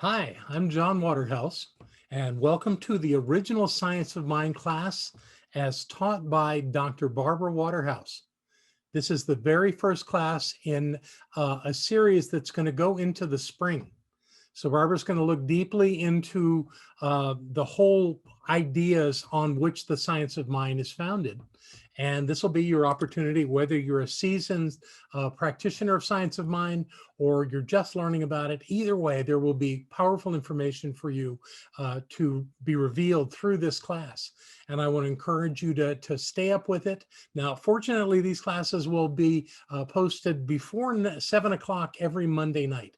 Hi, I'm John Waterhouse, and welcome to the Original Science of Mind class as taught by Dr. Barbara Waterhouse. This is the very first class in a series that's going to go into the spring. So Barbara's going to look deeply into the whole ideas on which the science of mind is founded. And this will be your opportunity, whether you're a seasoned practitioner of science of mind or you're just learning about it. Either way, there will be powerful information for you to be revealed through this class. And I want to encourage you to stay up with it. Now, fortunately, these classes will be posted before 7 o'clock every Monday night.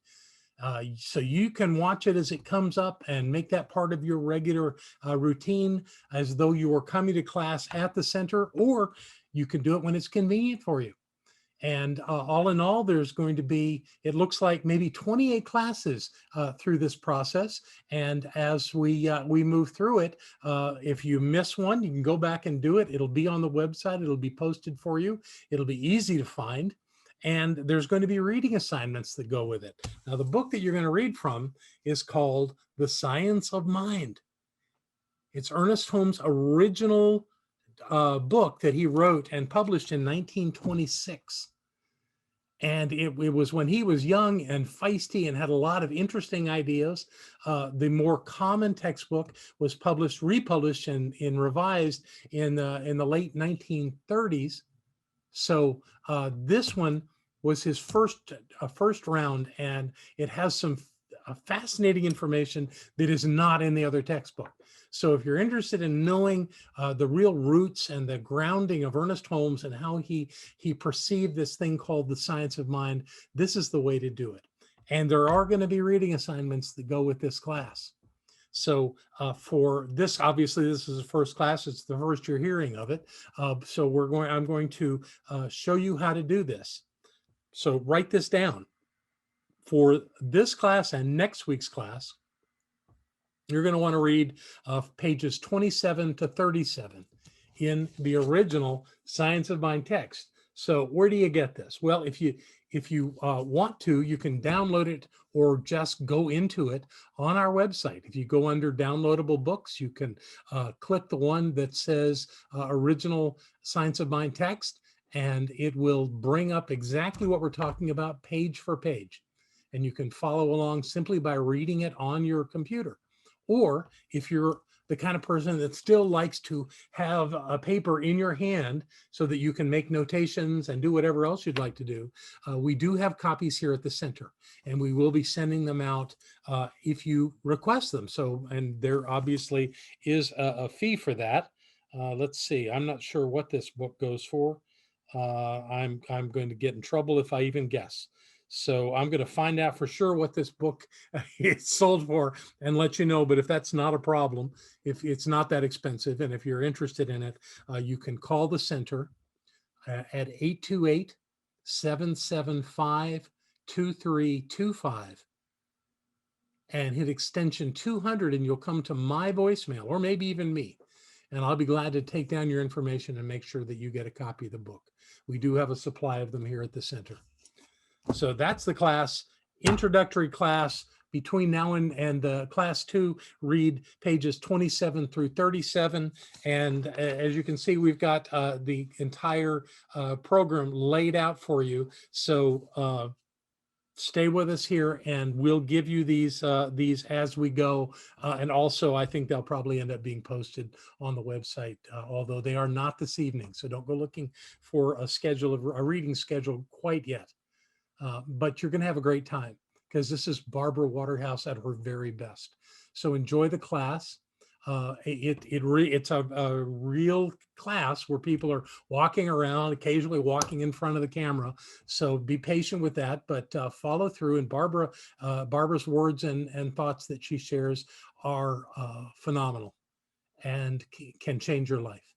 So you can watch it as it comes up and make that part of your regular routine as though you were coming to class at the center, or you can do it when it's convenient for you. And all in all, there's going to be, it looks like maybe 28 classes through this process. And as we move through it, if you miss one, you can go back and do it. It'll be on the website. It'll be posted for you. It'll be easy to find. And there's going to be reading assignments that go with it. Now, the book that you're going to read from is called The Science of Mind. It's Ernest Holmes' original book that he wrote and published in 1926. And it was when he was young and feisty and had a lot of interesting ideas. The more common textbook was republished, and revised in the late 1930s. So this one was his first round, and it has some fascinating information that is not in the other textbook. So if you're interested in knowing the real roots and the grounding of Ernest Holmes and how he perceived this thing called the science of mind, this is the way to do it. And there are going to be reading assignments that go with this class. So for this, obviously, this is the first class. It's the first you're hearing of it. So I'm going to show you how to do this. So write this down. For this class and next week's class, you're going to want to read pages 27 to 37 in the original Science of Mind text. So where do you get this? Well, if you want to, you can download it or just go into it on our website. If you go under downloadable books, you can click the one that says Original Science of Mind text, and it will bring up exactly what we're talking about page for page. And you can follow along simply by reading it on your computer. Or if you're the kind of person that still likes to have a paper in your hand so that you can make notations and do whatever else you'd like to do, we do have copies here at the center, and we will be sending them out if you request them. So, and there obviously is a fee for that. Let's see, I'm not sure what this book goes for. I'm going to get in trouble if I even guess. So I'm going to find out for sure what this book is sold for and let you know. But if that's not a problem, if it's not that expensive, and if you're interested in it, you can call the center at 828-775-2325 and hit extension 200, and you'll come to my voicemail, or maybe even me. And I'll be glad to take down your information and make sure that you get a copy of the book. We do have a supply of them here at the center. So that's the class, introductory class. Between now and class 2, read pages 27 through 37. And as you can see, we've got the entire program laid out for you. So stay with us here, and we'll give you these as we go. And also, I think they'll probably end up being posted on the website, although they are not this evening. So don't go looking for a reading schedule quite yet. But you're going to have a great time, because this is Barbara Waterhouse at her very best. So enjoy the class. It's a real class where people are walking around, occasionally walking in front of the camera. So be patient with that, but follow through. And Barbara's words and thoughts that she shares are phenomenal and can change your life.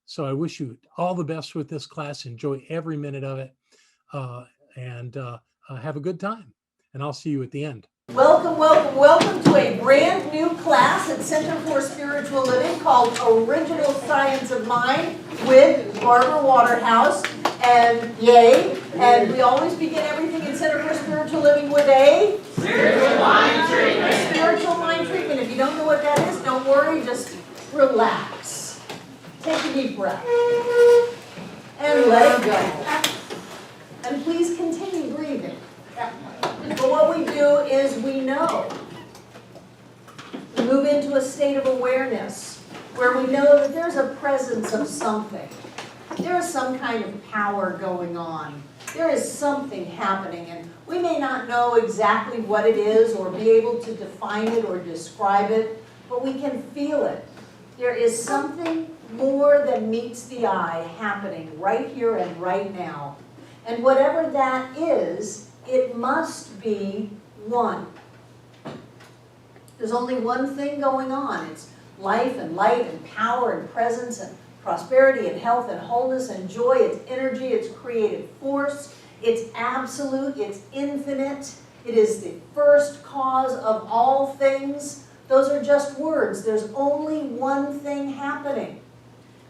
So I wish you all the best with this class. Enjoy every minute of it. And have a good time. And I'll see you at the end. Welcome, welcome, welcome to a brand new class at Center for Spiritual Living called Original Science of Mind with Barbara Waterhouse. And yay, and we always begin everything in Center for Spiritual Living with a spiritual mind treatment. relax. Take a deep breath. And let it go. And please continue breathing. But what we do is we know. We move into a state of awareness where we know that there's a presence of something. There is some kind of power going on. There is something happening, and we may not know exactly what it is or be able to define it or describe it, but we can feel it. There is something more than meets the eye happening right here and right now. And whatever that is, it must be one. There's only one thing going on. It's life and light and power and presence and prosperity and health and wholeness and joy. It's energy, it's creative force, it's absolute, it's infinite. It is the first cause of all things. Those are just words. There's only one thing happening.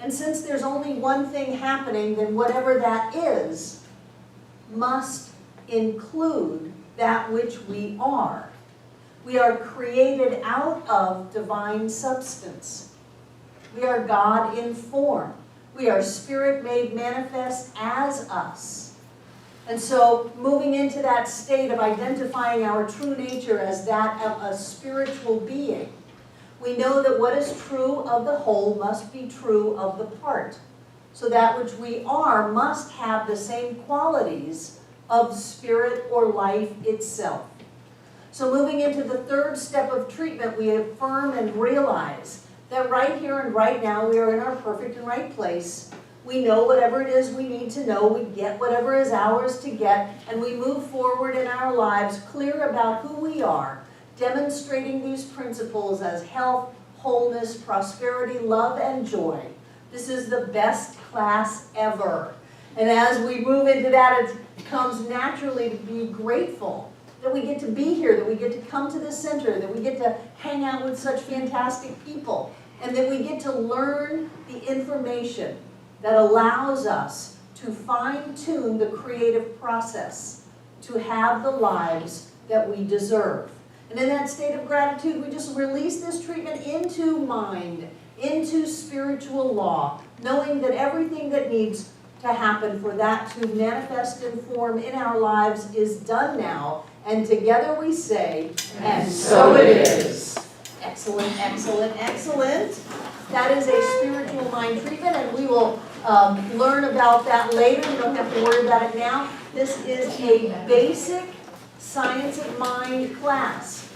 And since there's only one thing happening, then whatever that is must include that which we are. We are created out of divine substance. We are God in form. We are spirit made manifest as us. And so moving into that state of identifying our true nature as that of a spiritual being, we know that what is true of the whole must be true of the part. So that which we are must have the same qualities of spirit or life itself. So moving into the third step of treatment, we affirm and realize that right here and right now we are in our perfect and right place. We know whatever it is we need to know, we get whatever is ours to get, and we move forward in our lives clear about who we are, demonstrating these principles as health, wholeness, prosperity, love, and joy. This is the best class ever. And as we move into that, it comes naturally to be grateful that we get to be here, that we get to come to the center, that we get to hang out with such fantastic people, and that we get to learn the information that allows us to fine-tune the creative process, to have the lives that we deserve. And in that state of gratitude, we just release this treatment into mind, into spiritual law, knowing that everything that needs to happen for that to manifest in form in our lives is done now. And together we say, and so it is. Excellent, excellent, excellent. That is a spiritual mind treatment, and we will learn about that later. You don't have to worry about it now. This is a basic Science of Mind class.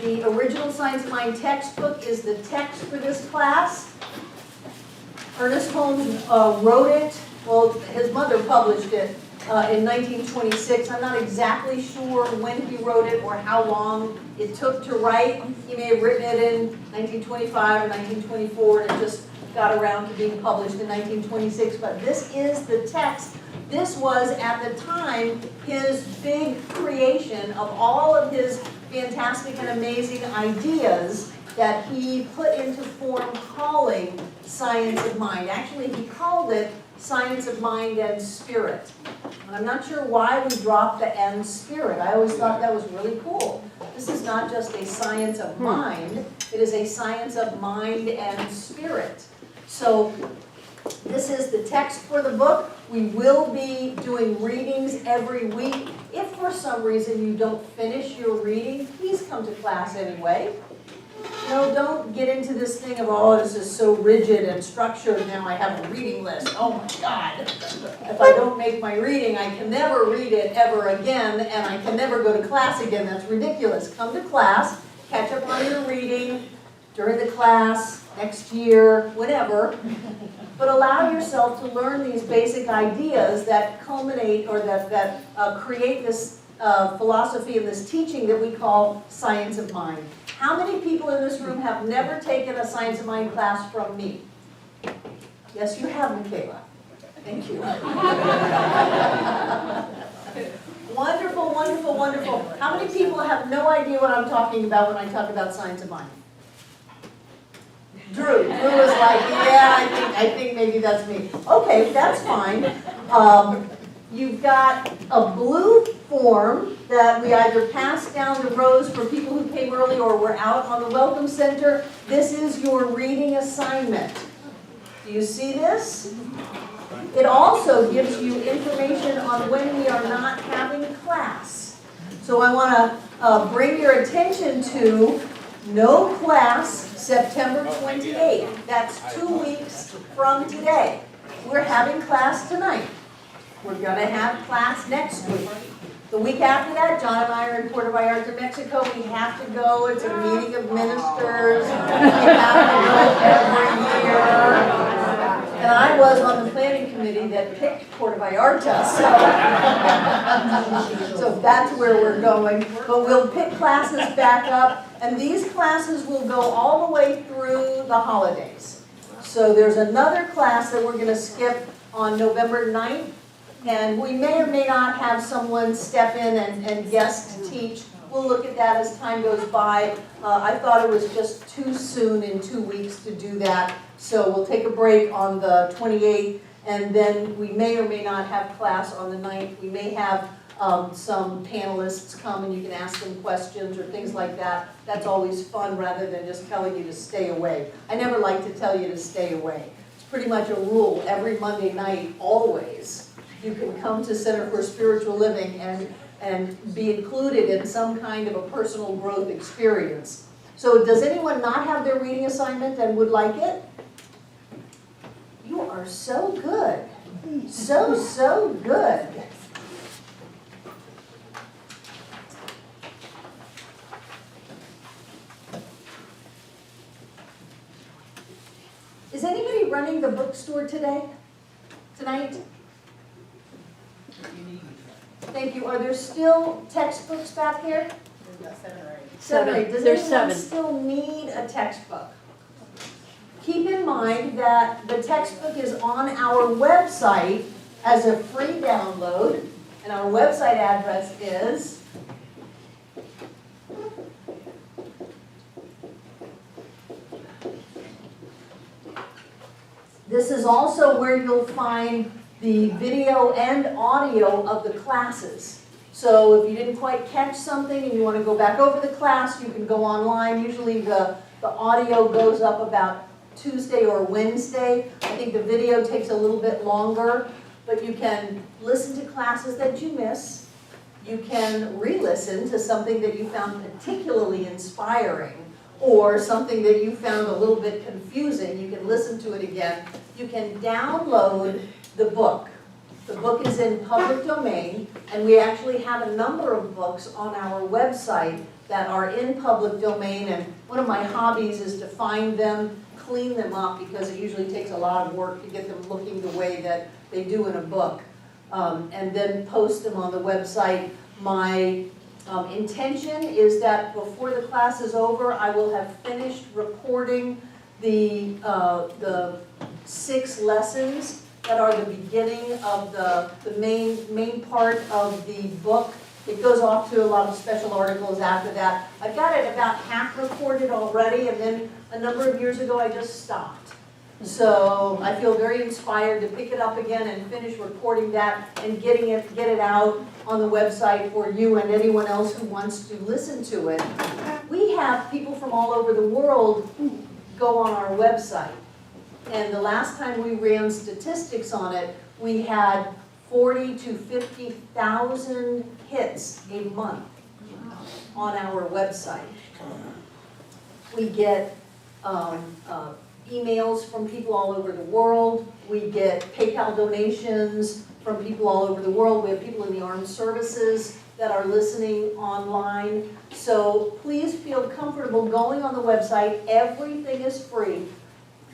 The original Science of Mind textbook is the text for this class. Ernest Holmes wrote it. Well, his mother published it in 1926. I'm not exactly sure when he wrote it or how long it took to write. He may have written it in 1925 or 1924 and it just got around to being published in 1926. But this is the text. This was, at the time, his big creation of all of his fantastic and amazing ideas that he put into form calling Science of Mind. Actually, he called it Science of Mind and Spirit. And I'm not sure why we dropped the and spirit. I always thought that was really cool. This is not just a science of mind, it is a science of mind and spirit. So this is the text for the book. We will be doing readings every week. If for some reason you don't finish your reading, please come to class anyway. You know, don't get into this thing of, oh, this is so rigid and structured, now I have a reading list. Oh my God. If I don't make my reading, I can never read it ever again, and I can never go to class again. That's ridiculous. Come to class, catch up on your reading during the class, next year, whatever. But allow yourself to learn these basic ideas that culminate or that create this philosophy and this teaching that we call Science of Mind. How many people in this room have never taken a Science of Mind class from me? Yes, you have, Michaela. Thank you. Wonderful, wonderful, wonderful. How many people have no idea what I'm talking about when I talk about Science of Mind? Drew is like, yeah, I think maybe that's me. Okay, that's fine. You've got a blue form that we either passed down the rows for people who came early or were out on the Welcome Center. This is your reading assignment. Do you see this? It also gives you information on when we are not having class. So I want to bring your attention to no class September 28th. That's 2 weeks from today. We're having class tonight. We're going to have class next week. The week after that, John and I are in Puerto Vallarta, Mexico. We have to go. It's a meeting of ministers. We have to go every year. And I was on the planning committee that picked Puerto Vallarta. So that's where we're going. But we'll pick classes back up. And these classes will go all the way through the holidays. So there's another class that we're going to skip on November 9th. And we may or may not have someone step in and guest teach. We'll look at that as time goes by. I thought it was just too soon in 2 weeks to do that. So we'll take a break on the 28th, and then we may or may not have class on the 9th. We may have some panelists come and you can ask them questions or things like that. That's always fun rather than just telling you to stay away. I never like to tell you to stay away. It's pretty much a rule every Monday night, always. You can come to Center for Spiritual Living and be included in some kind of a personal growth experience. So does anyone not have their reading assignment and would like it? You are so good. So good. Is anybody running the bookstore tonight? Thank you. Are there still textbooks back here? We've got 7 or 8. 7 or 8. Does There's anyone 7. still need a textbook? Keep in mind that the textbook is on our website as a free download, and our website address is this is also where you'll find the video and audio of the classes. So if you didn't quite catch something and you want to go back over the class, you can go online. Usually the audio goes up about Tuesday or Wednesday. I think the video takes a little bit longer, but you can listen to classes that you miss. You can re-listen to something that you found particularly inspiring or something that you found a little bit confusing. You can listen to it again. You can download the book. The book is in public domain, and we actually have a number of books on our website that are in public domain, and one of my hobbies is to find them, clean them up, because it usually takes a lot of work to get them looking the way that they do in a book, and then post them on the website. My intention is that before the class is over, I will have finished recording the 6 lessons that are the beginning of the main part of the book. It goes off to a lot of special articles after that. I've got it about half recorded already, and then a number of years ago I just stopped. So I feel very inspired to pick it up again and finish recording that and get it out on the website for you and anyone else who wants to listen to it. We have people from all over the world go on our website. And the last time we ran statistics on it, we had 40 to 50,000 hits a month on our website. We get emails from people all over the world. We get PayPal donations from people all over the world. We have people in the armed services that are listening online. So please feel comfortable going on the website. Everything is free.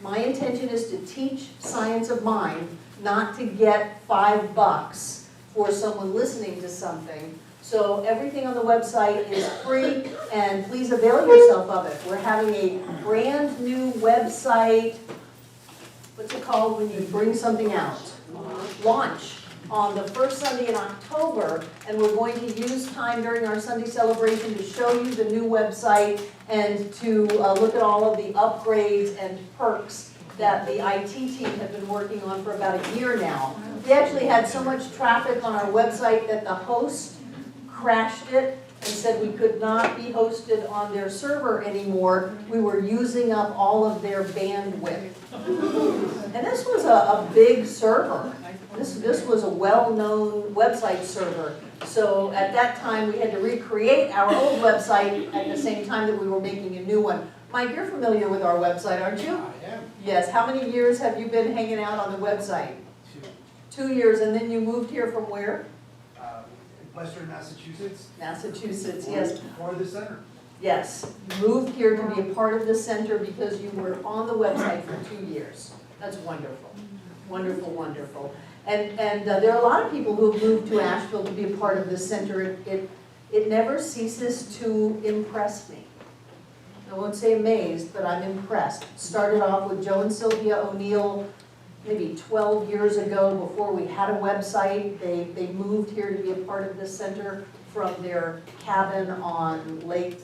My intention is to teach science of mind, not to get $5 for someone listening to something. So everything on the website is free, and please avail yourself of it. We're having a brand new website, what's it called when you bring something out? Launch on the first Sunday in October, and we're going to use time during our Sunday celebration to show you the new website and to look at all of the upgrades and perks that the IT team had been working on for about a year now. We actually had so much traffic on our website that the host crashed it and said we could not be hosted on their server anymore. We were using up all of their bandwidth. And this was a big server. This was a well-known website server. So at that time, we had to recreate our old website at the same time that we were making a new one. Mike, you're familiar with our website, aren't you? I am. Yes. How many years have you been hanging out on the website? 2 years, and then you moved here from where? Western Massachusetts. Massachusetts, yes. For the center. Yes, you moved here to be a part of the center because you were on the website for 2 years. That's wonderful, wonderful, wonderful. And there are a lot of people who have moved to Asheville to be a part of the center. It never ceases to impress me. I won't say amazed, but I'm impressed. Started off with Joe and Sylvia O'Neill maybe 12 years ago before we had a website. They moved here to be a part of the center from their cabin on Lake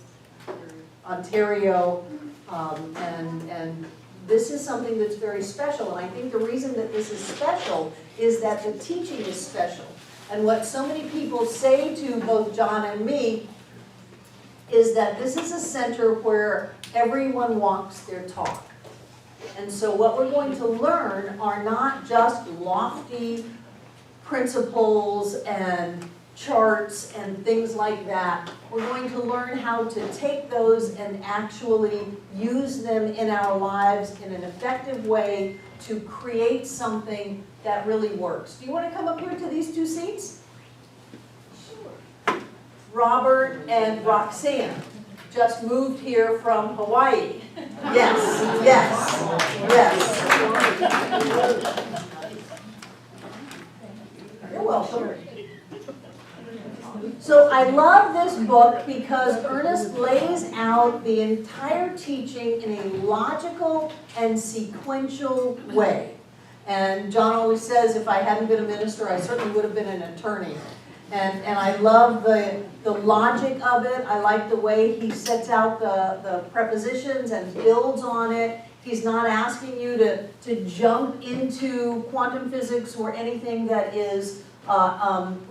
Ontario. And this is something that's very special. And I think the reason that this is special is that the teaching is special. And what so many people say to both John and me is that this is a center where everyone walks their talk. And so what we're going to learn are not just lofty principles and charts and things like that. We're going to learn how to take those and actually use them in our lives in an effective way to create something that really works. Do you want to come up here to these two seats? Sure. Robert and Roxanne just moved here from Hawaii. Yes, yes, yes. You're welcome. So I love this book because Ernest lays out the entire teaching in a logical and sequential way. And John always says, if I hadn't been a minister, I certainly would have been an attorney. And I love the logic of it. I like the way he sets out the prepositions and builds on it. He's not asking you to jump into quantum physics or anything that is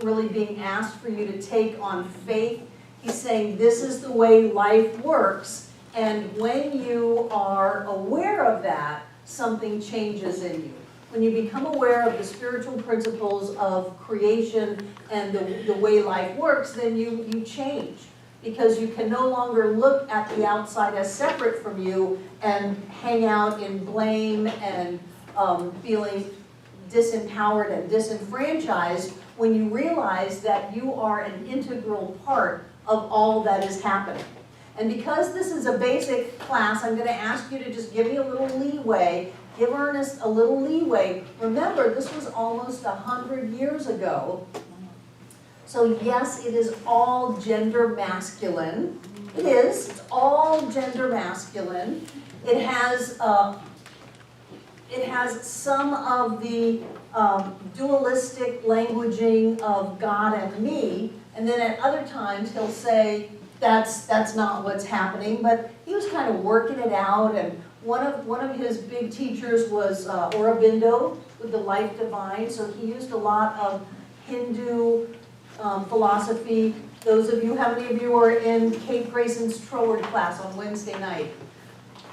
really being asked for you to take on faith. He's saying this is the way life works. And when you are aware of that, something changes in you. When you become aware of the spiritual principles of creation and the way life works, then you change. Because you can no longer look at the outside as separate from you and hang out in blame and feeling disempowered and disenfranchised when you realize that you are an integral part of all that is happening. And because this is a basic class, I'm going to ask you to just give me a little leeway. Give Ernest a little leeway. Remember, this was almost 100 years ago. So yes, it is all gender masculine. It is. It's all gender masculine. It has some of the dualistic languaging of God and me, and then at other times he'll say that's not what's happening. But he was kind of working it out, and one of his big teachers was Aurobindo with the Life Divine. So he used a lot of Hindu philosophy. Those of you, how many of you are in Kate Grayson's Troward class on Wednesday night?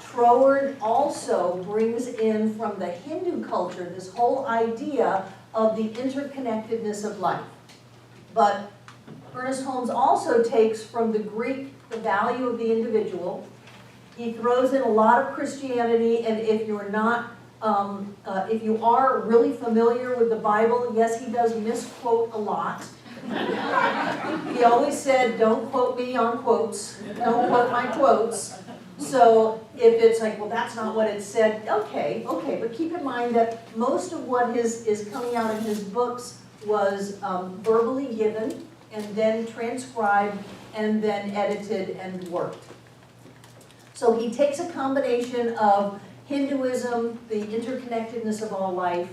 Troward also brings in from the Hindu culture this whole idea of the interconnectedness of life. But Ernest Holmes also takes from the Greek the value of the individual. He throws in a lot of Christianity, and if you're not, if you are really familiar with the Bible, yes, he does misquote a lot. He always said, don't quote me on quotes, don't quote my quotes. So if it's like, well, that's not what it said, okay, but keep in mind that most of what is coming out in his books was verbally given and then transcribed and then edited and worked. So he takes a combination of Hinduism, the interconnectedness of all life,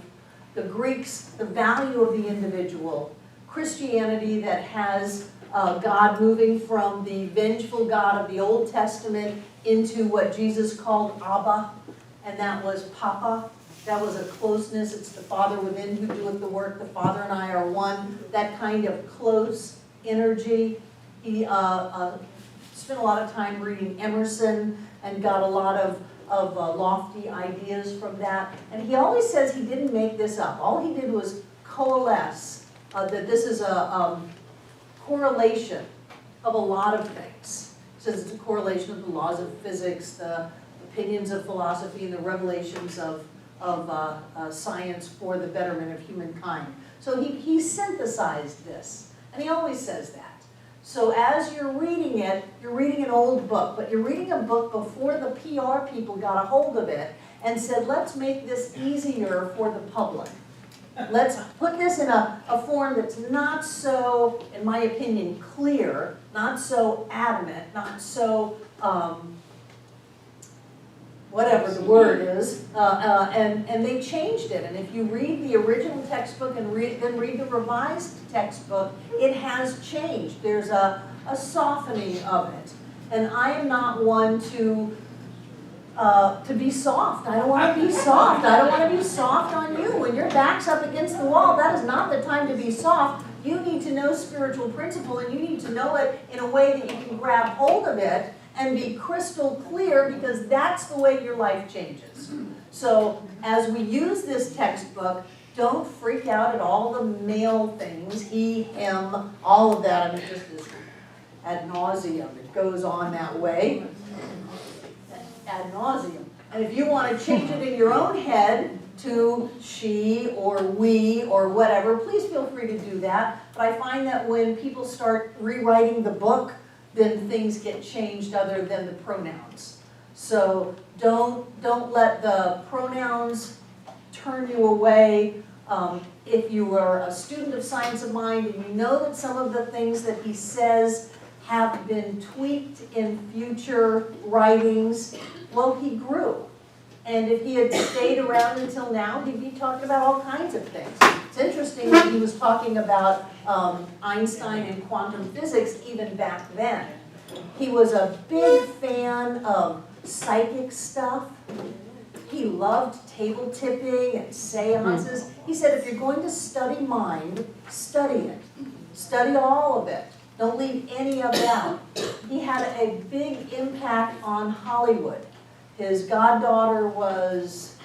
the Greeks, the value of the individual, Christianity that has God moving from the vengeful God of the Old Testament into what Jesus called Abba, and that was Papa. That was a closeness. It's the Father within who doeth the work. The Father and I are one. That kind of close energy. He spent a lot of time reading Emerson and got a lot of lofty ideas from that. And he always says he didn't make this up. All he did was coalesce that this is a correlation of a lot of things. He says it's a correlation of the laws of physics, the opinions of philosophy, and the revelations of science for the betterment of humankind. So he synthesized this, and he always says that. So as you're reading it, you're reading an old book, but you're reading a book before the PR people got a hold of it and said, let's make this easier for the public. Let's put this in a form that's not so, in my opinion, clear, not so adamant, not so whatever the word is, and they changed it. And if you read the original textbook and then read the revised textbook, it has changed. There's a softening of it. And I am not one to be soft. I don't want to be soft. I don't want to be soft on you. When your back's up against the wall, that is not the time to be soft. You need to know spiritual principle, and you need to know it in a way that you can grab hold of it and be crystal clear, because that's the way your life changes. So as we use this textbook, don't freak out at all the male things, he, him, all of that. I mean, just this ad nauseum. It goes on that way. Ad nauseum. And if you want to change it in your own head to she or we or whatever, please feel free to do that. But I find that when people start rewriting the book, then things get changed other than the pronouns. So don't let the pronouns turn you away. If you are a student of science of mind and you know that some of the things that he says have been tweaked in future writings, well, he grew. And if he had stayed around until now, he'd be talking about all kinds of things. It's interesting that he was talking about Einstein and quantum physics even back then. He was a big fan of psychic stuff. He loved table tipping and seances. He said, if you're going to study mind, study it. Study all of it. Don't leave any of it out. He had a big impact on Hollywood. His goddaughter was,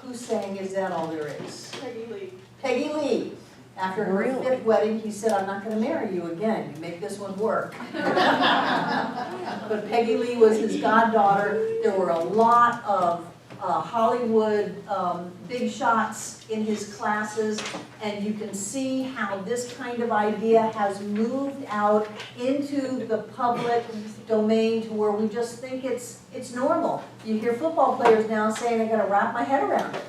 who sang Is That All There Is? Peggy Lee. Peggy Lee. After her Really? 5th wedding, he said, I'm not going to marry you again. You make this one work. But Peggy Lee was his goddaughter. There were a lot of Hollywood big shots in his classes, and you can see how this kind of idea has moved out into the public domain to where we just think it's normal. You hear football players now saying, I got to wrap my head around it.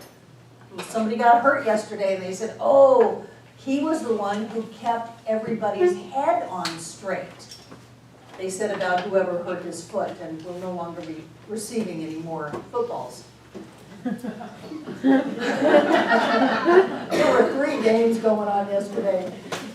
Somebody got hurt yesterday, and they said, oh, he was the one who kept everybody's head on straight. They said about whoever hurt his foot and will no longer be receiving any more footballs. There were 3 games going on yesterday.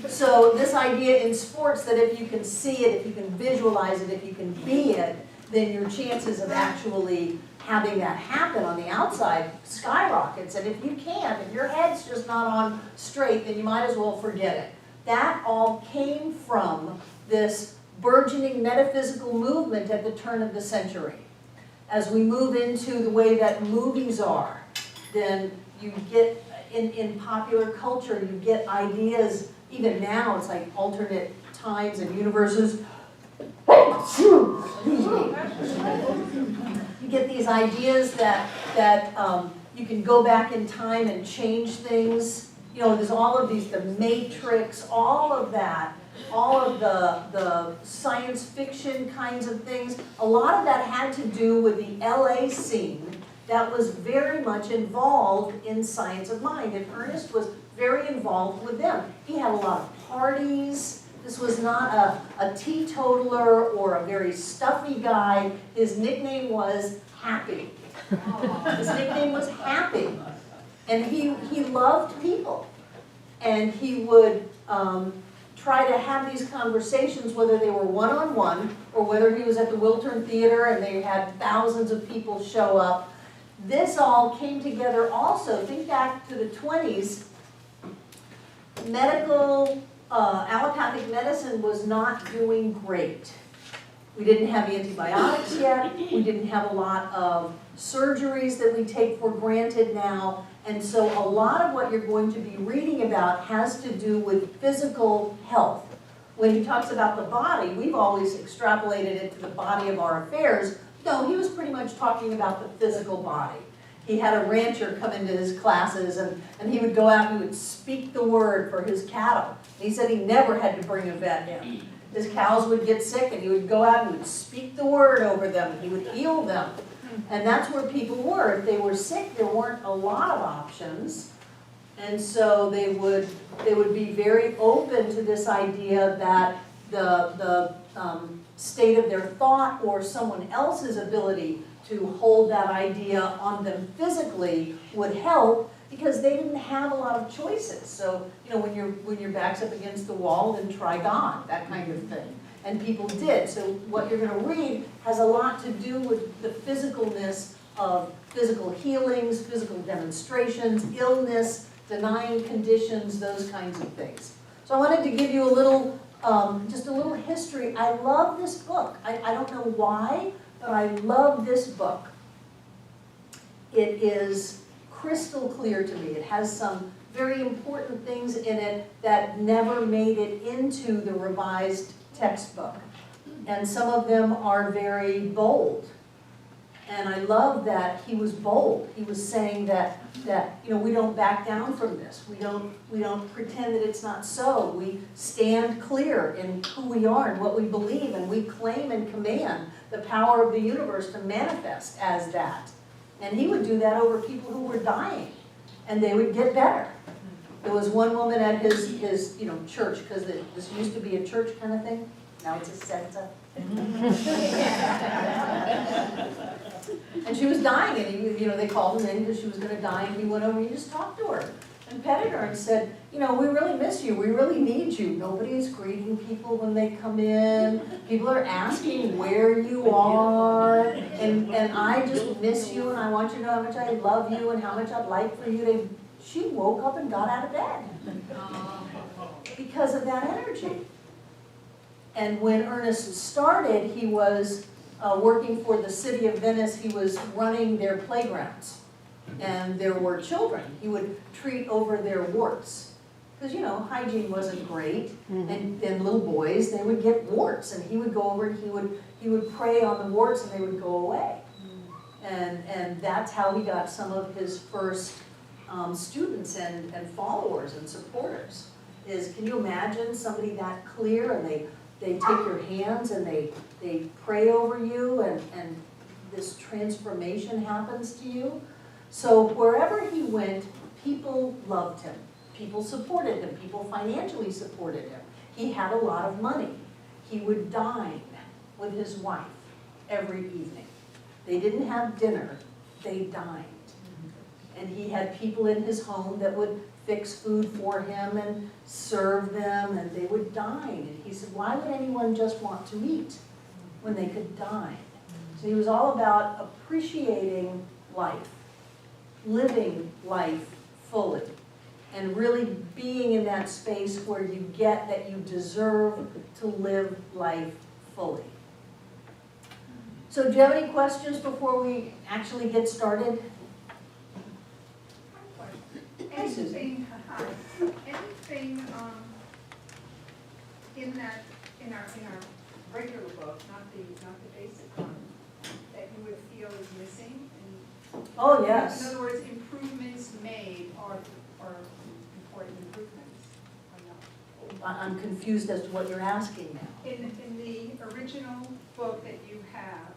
So this idea in sports that if you can see it, if you can visualize it, if you can be it, then your chances of actually having that happen on the outside skyrockets. And if you can't, if your head's just not on straight, then you might as well forget it. That all came from this burgeoning metaphysical movement at the turn of the century. As we move into the way that movies are, then you get, in popular culture, you get ideas, even now it's like alternate times and universes. You get these ideas that you can go back in time and change things. You know, there's all of these, the Matrix, all of that, all of the science fiction kinds of things. A lot of that had to do with the LA scene that was very much involved in science of mind. And Ernest was very involved with them. He had a lot of parties. This was not a teetotaler or a very stuffy guy. His nickname was Happy. His nickname was Happy. And he loved people. And he would try to have these conversations, whether they were one-on-one or whether he was at the Wiltern Theater and they had thousands of people show up. This all came together also, think back to the 20s, allopathic medicine was not doing great. We didn't have antibiotics yet, we didn't have a lot of surgeries that we take for granted now, and so a lot of what you're going to be reading about has to do with physical health. When he talks about the body, we've always extrapolated it to the body of our affairs. No, he was pretty much talking about the physical body. He had a rancher come into his classes and he would go out and he would speak the word for his cattle. And he said he never had to bring a vet in. His cows would get sick and he would go out and he would speak the word over them and he would heal them. And that's where people were. If they were sick, there weren't a lot of options. And so they would be very open to this idea that the state of their thought or someone else's ability to hold that idea on them physically would help, because they didn't have a lot of choices. So, you know, when your back's up against the wall, then try God, that kind of thing. And people did. So what you're going to read has a lot to do with the physicalness of physical healings, physical demonstrations, illness, denying conditions, those kinds of things. So I wanted to give you a little, just a little history. I love this book. I don't know why, but I love this book. It is crystal clear to me. It has some very important things in it that never made it into the revised textbook. And some of them are very bold. And I love that he was bold. He was saying that you know, we don't back down from this. We don't pretend that it's not so. We stand clear in who we are and what we believe, and we claim and command the power of the universe to manifest as that. And he would do that over people who were dying, and they would get better. There was one woman at his you know, church, because this used to be a church kind of thing. Now it's a center. And she was dying, and he, you know, they called him in because she was going to die, and he went over and he just talked to her and petted her and said, you know, we really miss you, we really need you. Nobody is greeting people when they come in. People are asking where you are, and I just miss you, and I want you to know how much I love you and how much I'd like for you to. She woke up and got out of bed because of that energy. And when Ernest started, he was working for the city of Venice. He was running their playgrounds. And there were children. He would treat over their warts. Because, you know, hygiene wasn't great. And little boys, they would get warts. And he would go over and he would pray on the warts and they would go away. And that's how he got some of his first students and followers and supporters. Can you imagine somebody that clear, and they take your hands and they pray over you, and this transformation happens to you? So wherever he went, people loved him. People supported him. People financially supported him. He had a lot of money. He would dine with his wife every evening. They didn't have dinner, they dined. And he had people in his home that would fix food for him and serve them, and they would dine. And he said, why would anyone just want to eat when they could dine? So he was all about appreciating life, living life fully, and really being in that space where you get that you deserve to live life fully. So do you have any questions before we actually get started? Hey, Susan. Anything in our regular book, not the basic one, that you would feel is missing? Oh, yes. In other words, improvements made are important improvements, or not? I'm confused as to what you're asking now. In the original book that you have,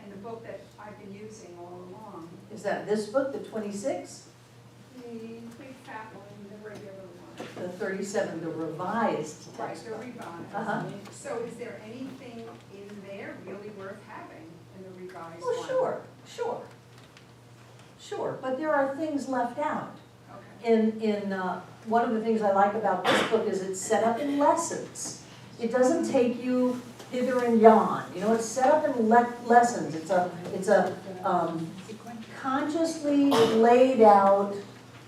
and the book that I've been using all along, Is that this book, the 26? the big fat one, the regular one. The 37, the revised Right, text. the revised. Uh-huh. So is there anything in there really worth having in the revised Well, one? sure. But there are things left out. Okay. In one of the things I like about this book is it's set up in lessons. It doesn't take you hither and yon. You know, it's set up in lessons. It's a consciously laid out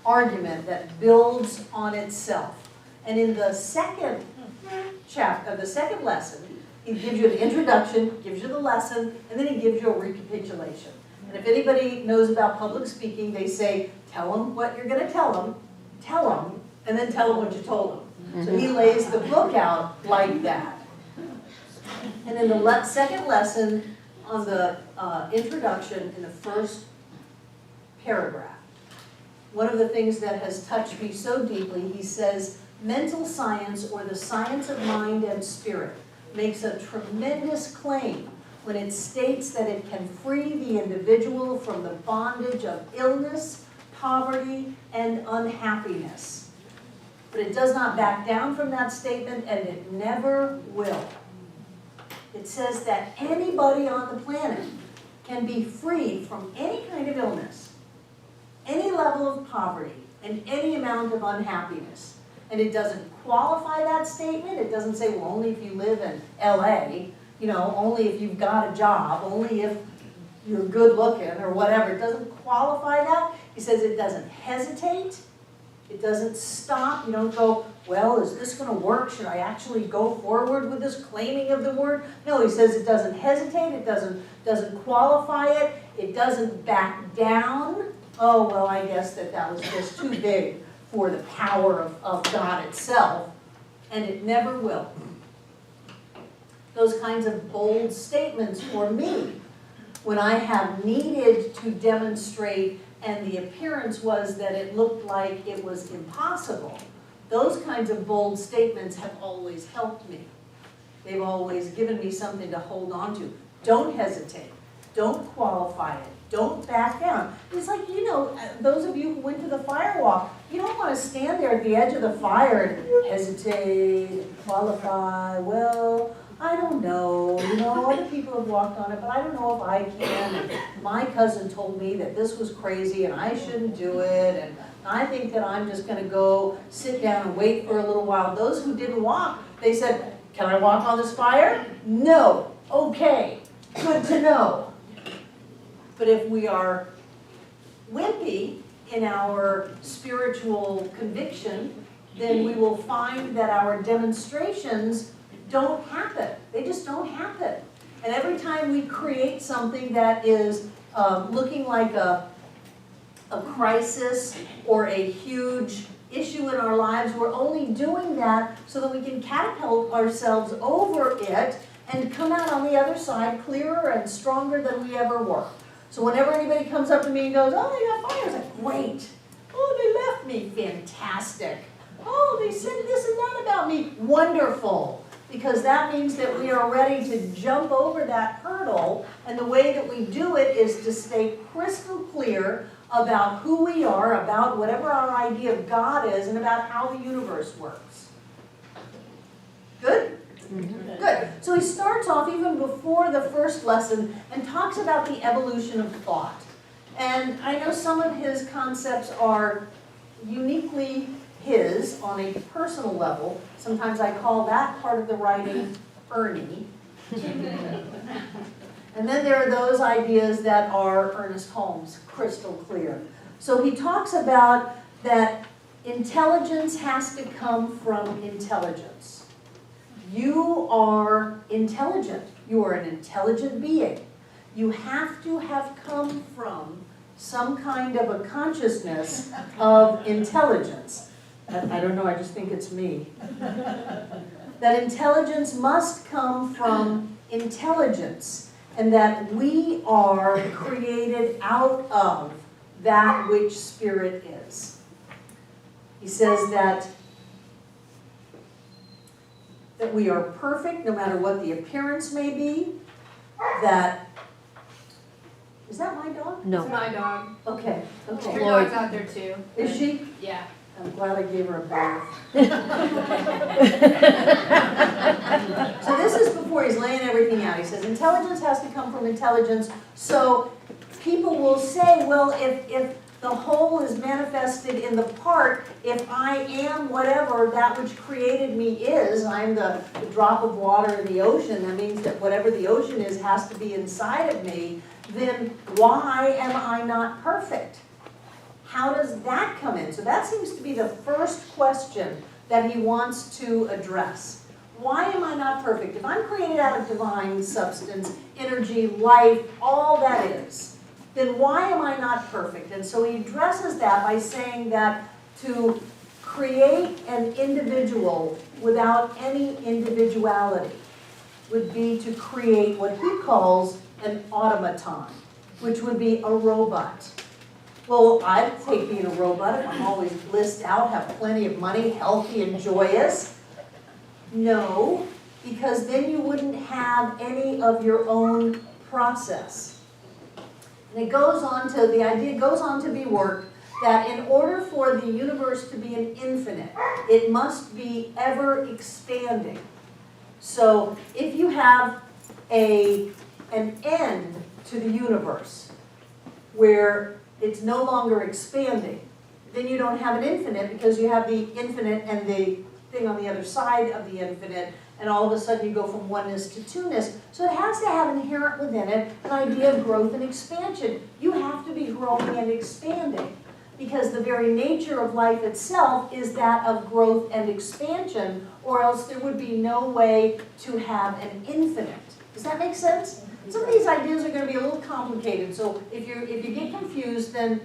argument that builds on itself. And in the second chapter, the second lesson, he gives you an introduction, gives you the lesson, and then he gives you a recapitulation. And if anybody knows about public speaking, they say, tell them what you're going to tell them, and then tell them what you told them. So he lays the book out like that. And in the second lesson, on the introduction, in the first paragraph, one of the things that has touched me so deeply, he says, mental science, or the science of mind and spirit, makes a tremendous claim when it states that it can free the individual from the bondage of illness, poverty, and unhappiness. But it does not back down from that statement, and it never will. It says that anybody on the planet can be freed from any kind of illness, any level of poverty, and any amount of unhappiness. And it doesn't qualify that statement. It doesn't say, well, only if you live in LA, you know, only if you've got a job, only if you're good looking or whatever. It doesn't qualify that. He says it doesn't hesitate. It doesn't stop. You don't go, well, is this going to work? Should I actually go forward with this claiming of the word? No, he says it doesn't hesitate. It doesn't qualify it. It doesn't back down. Oh, well, I guess that was just too big for the power of God itself, and it never will. Those kinds of bold statements for me, when I have needed to demonstrate and the appearance was that it looked like it was impossible, those kinds of bold statements have always helped me. They've always given me something to hold on to. Don't hesitate. Don't qualify it. Don't back down. It's like, you know, those of you who went to the fire walk, you don't want to stand there at the edge of the fire and hesitate, qualify, well, I don't know, you know, other people have walked on it, but I don't know if I can. And my cousin told me that this was crazy and I shouldn't do it, and I think that I'm just going to go sit down and wait for a little while. Those who didn't walk, they said, can I walk on this fire? No. Okay. Good to know. But if we are wimpy in our spiritual conviction, then we will find that our demonstrations don't happen. They just don't happen. And every time we create something that is looking like a crisis or a huge issue in our lives, we're only doing that so that we can catapult ourselves over it and come out on the other side clearer and stronger than we ever were. So whenever anybody comes up to me and goes, oh, they got fire, it's like, great. Oh, they left me, fantastic. Oh, they said this and that about me, wonderful. Because that means that we are ready to jump over that hurdle, and the way that we do it is to stay crystal clear about who we are, about whatever our idea of God is, and about how the universe works. Good? Mm-hmm. Good. So he starts off even before the first lesson and talks about the evolution of thought. And I know some of his concepts are uniquely his on a personal level. Sometimes I call that part of the writing Ernie. And then there are those ideas that are Ernest Holmes, crystal clear. So he talks about that intelligence has to come from intelligence. You are intelligent. You are an intelligent being. You have to have come from some kind of a consciousness of intelligence. I don't know, I just think it's me. That intelligence must come from intelligence, and that we are created out of that which spirit is. He says that we are perfect no matter what the appearance may be, that, is that my dog? No. It's my dog. Okay, Your okay. dog's out there too. Is she? Yeah. I'm glad I gave her a bath. So this is before he's laying everything out. He says intelligence has to come from intelligence. So people will say, well, if The whole is manifested in the part. If I am whatever that which created me is, I'm the drop of water in the ocean, that means that whatever the ocean is has to be inside of me, then why am I not perfect? How does that come in? So that seems to be the first question that he wants to address. Why am I not perfect? If I'm created out of divine substance, energy, life, all that is, then why am I not perfect? And so he addresses that by saying that to create an individual without any individuality would be to create what he calls an automaton, which would be a robot. Well, I'd take being a robot if I'm always blissed out, have plenty of money, healthy and joyous. No, because then you wouldn't have any of your own process. And it goes on to, the idea goes on to be worked that in order for the universe to be an infinite, it must be ever expanding. So if you have an end to the universe where it's no longer expanding, then you don't have an infinite because you have the infinite and the thing on the other side of the infinite, and all of a sudden you go from oneness to two-ness. So it has to have inherent within it an idea of growth and expansion. You have to be growing and expanding because the very nature of life itself is that of growth and expansion, or else there would be no way to have an infinite. Does that make sense? Some of these ideas are going to be a little complicated, so if you get confused, then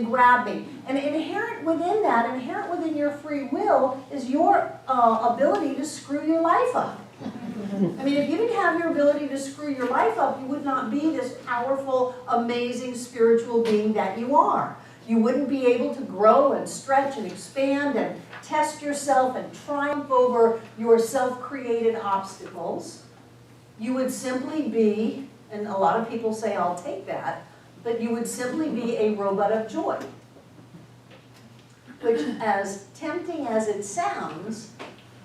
grab me. And inherent within that, inherent within your free will, is your ability to screw your life up. I mean, if you didn't have your ability to screw your life up, you would not be this powerful, amazing spiritual being that you are. You wouldn't be able to grow and stretch and expand and test yourself and triumph over your self-created obstacles. You would simply be, and a lot of people say, I'll take that, but you would simply be a robot of joy. Which, as tempting as it sounds,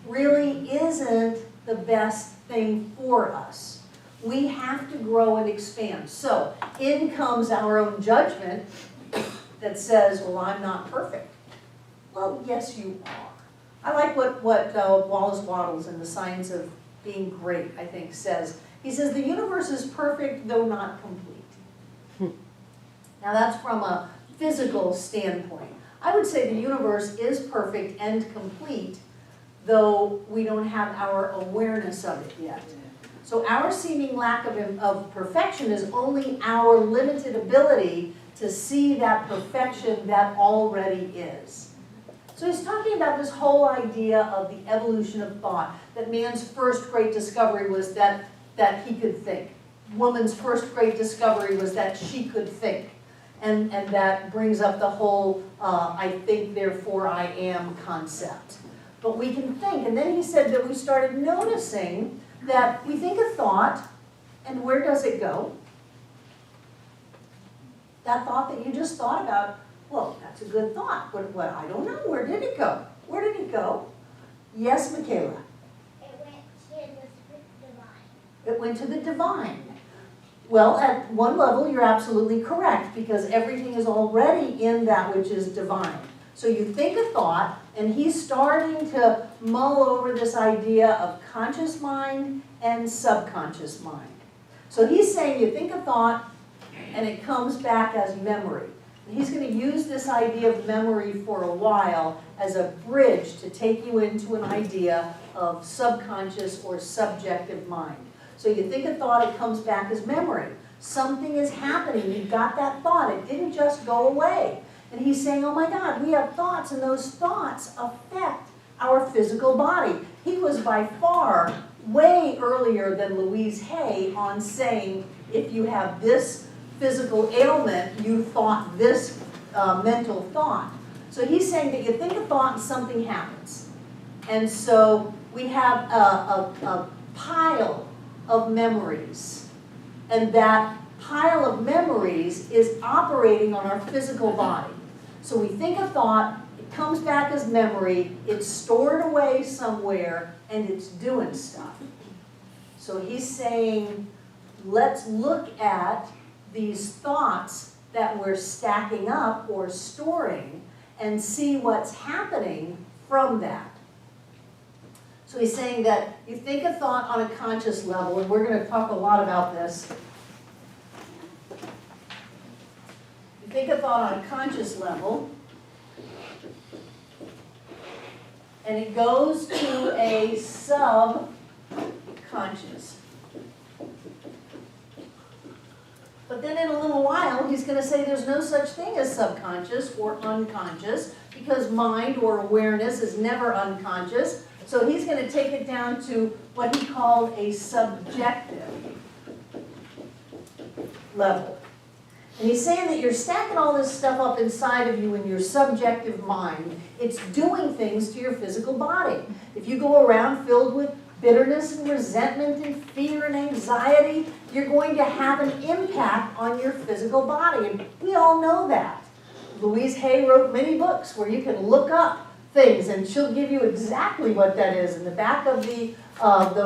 really isn't the best thing for us. We have to grow and expand. So, in comes our own judgment that says, well, I'm not perfect. Well, yes, you are. I like what Wallace Wattles in The Science of Being Great, I think, says. He says, the universe is perfect, though not complete. Now that's from a physical standpoint. I would say the universe is perfect and complete, though we don't have our awareness of it yet. So our seeming lack of perfection is only our limited ability to see that perfection that already is. So he's talking about this whole idea of the evolution of thought, that man's first great discovery was that he could think. Woman's first great discovery was that she could think. And that brings up the whole I think, therefore I am concept. But we can think. And then he said that we started noticing that we think a thought, and where does it go? That thought that you just thought about, well, that's a good thought. But what, I don't know. Where did it go? Where did it go? Yes, Michaela? It went to the divine. It went to the divine. Well, at one level, you're absolutely correct, because everything is already in that which is divine. So you think a thought, and he's starting to mull over this idea of conscious mind and subconscious mind. So he's saying you think a thought, and it comes back as memory. And he's going to use this idea of memory for a while as a bridge to take you into an idea of subconscious or subjective mind. So you think a thought, it comes back as memory. Something is happening. You got that thought. It didn't just go away. And he's saying, oh my God, we have thoughts, and those thoughts affect our physical body. He was by far way earlier than Louise Hay on saying, if you have this physical ailment, you thought this mental thought. So he's saying that you think a thought and something happens. And so we have a pile of memories, and that pile of memories is operating on our physical body. So we think a thought, it comes back as memory, it's stored away somewhere, and it's doing stuff. So he's saying, let's look at these thoughts that we're stacking up or storing and see what's happening from that. So he's saying that you think a thought on a conscious level, and we're going to talk a lot about this. You think a thought on a conscious level, and it goes to a subconscious. But then in a little while, he's going to say there's no such thing as subconscious or unconscious, because mind or awareness is never unconscious. So he's going to take it down to what he called a subjective level. And he's saying that you're stacking all this stuff up inside of you in your subjective mind. It's doing things to your physical body. If you go around filled with bitterness and resentment and fear and anxiety, you're going to have an impact on your physical body. And we all know that. Louise Hay wrote many books where you can look up things and she'll give you exactly what that is. In the back of the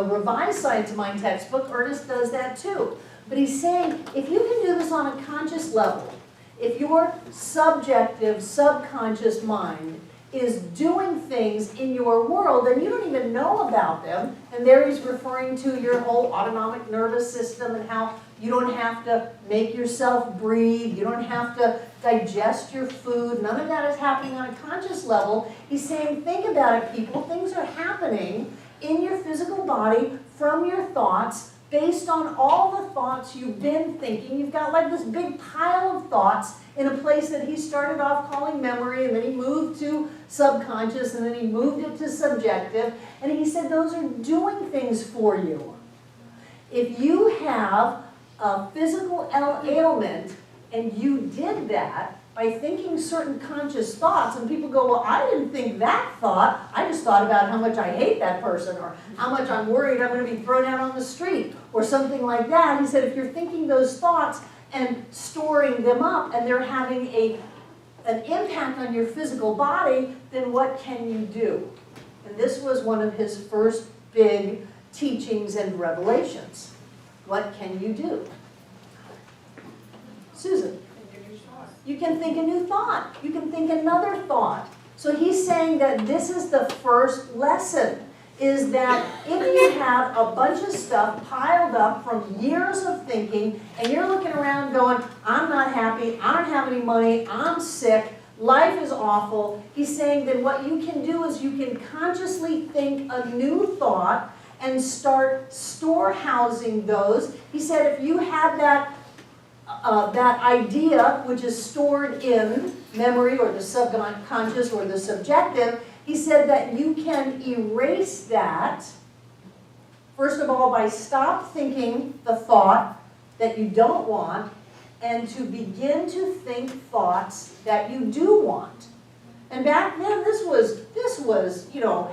Revised Science of Mind textbook, Ernest does that too. But he's saying, if you can do this on a conscious level, if your subjective, subconscious mind is doing things in your world and you don't even know about them, and there he's referring to your whole autonomic nervous system and how you don't have to make yourself breathe, you don't have to digest your food, none of that is happening on a conscious level. He's saying, think about it, people, things are happening in your physical body from your thoughts, based on all the thoughts you've been thinking. You've got like this big pile of thoughts in a place that he started off calling memory, and then he moved to subconscious, and then he moved it to subjective, and he said those are doing things for you. If you have a physical ailment and you did that by thinking certain conscious thoughts, and people go, well, I didn't think that thought, I just thought about how much I hate that person, or how much I'm worried I'm going to be thrown out on the street, or something like that. He said if you're thinking those thoughts and storing them up, and they're having an impact on your physical body, then what can you do? And this was one of his first big teachings and revelations. What can you do? Susan? You can think a new thought. You can think another thought. So he's saying that this is the first lesson, is that if you have a bunch of stuff piled up from years of thinking, and you're looking around going, I'm not happy, I don't have any money, I'm sick, life is awful, he's saying that what you can do is you can consciously think a new thought and start storehousing those. He said if you have that idea, which is stored in memory or the subconscious or the subjective, he said that you can erase that, first of all, by stop thinking the thought that you don't want, and to begin to think thoughts that you do want. And back then, this was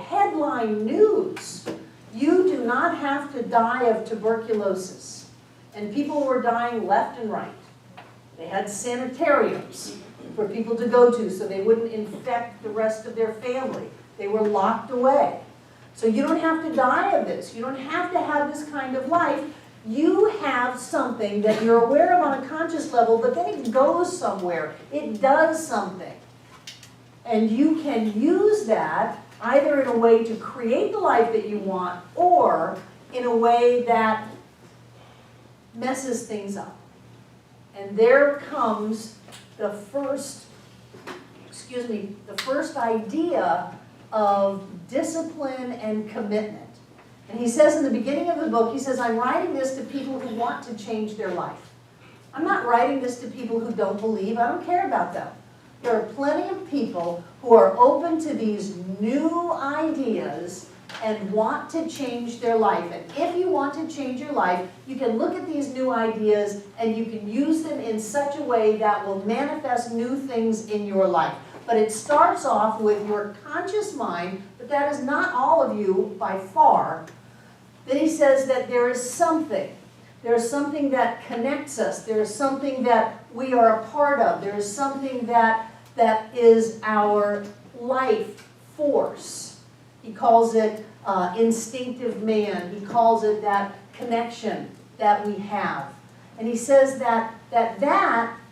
headline news. You do not have to die of tuberculosis. And people were dying left and right. They had sanitariums for people to go to so they wouldn't infect the rest of their family. They were locked away. So you don't have to die of this. You don't have to have this kind of life. You have something that you're aware of on a conscious level, but then it goes somewhere. It does something. And you can use that either in a way to create the life that you want, or in a way that messes things up. And there comes the first idea of discipline and commitment. And he says in the beginning of the book, he says, I'm writing this to people who want to change their life. I'm not writing this to people who don't believe. I don't care about them. There are plenty of people who are open to these new ideas and want to change their life. And if you want to change your life, you can look at these new ideas and you can use them in such a way that will manifest new things in your life. But it starts off with your conscious mind, but that is not all of you by far. Then he says that there is something. There is something that connects us. There is something that we are a part of. There is something that is our life force. He calls it instinctive man. He calls it that connection that we have. And he says that